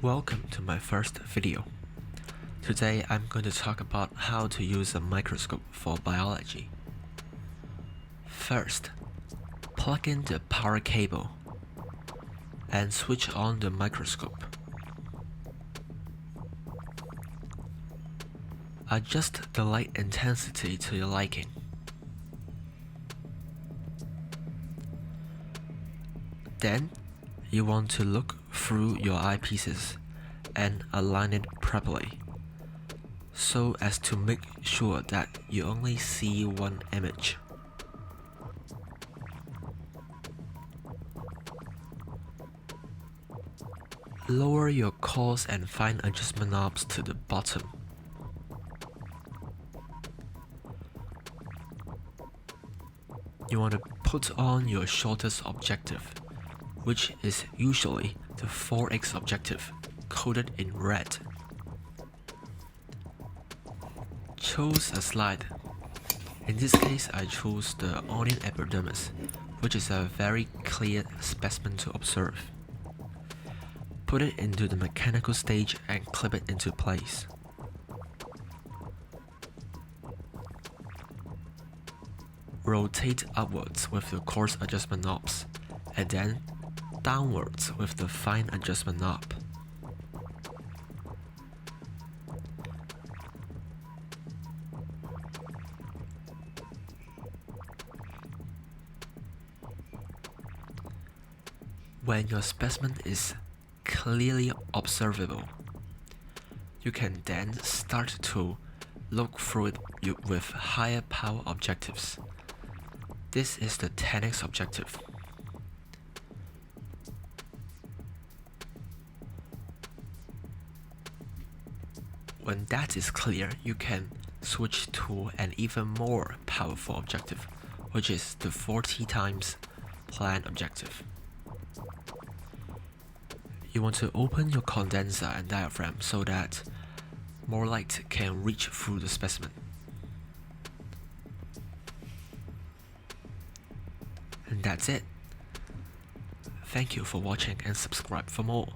Welcome to my first video. Today I'm going to talk about how to use a microscope for biology. First, plug in the power cable and switch on the microscope. Adjust the light intensity to your liking. Then, you want to look through your eyepieces and align it properly, so as to make sure that you only see one image. Lower your coarse and fine adjustment knobs to the bottom. You want to put on your shortest objective, which is usually the 4x objective, coated in red. Choose a slide. In this case, I chose the onion epidermis, which is a very clear specimen to observe. Put it into the mechanical stage and clip it into place. Rotate upwards with the coarse adjustment knobs, and then downwards with the fine adjustment knob. When your specimen is clearly observable, you can then start to look through it with higher power objectives. This is the 10x objective. When that is clear, you can switch to an even more powerful objective, which is the 40 times plan objective. You want to open your condenser and diaphragm so that more light can reach through the specimen. And that's it. Thank you for watching and subscribe for more.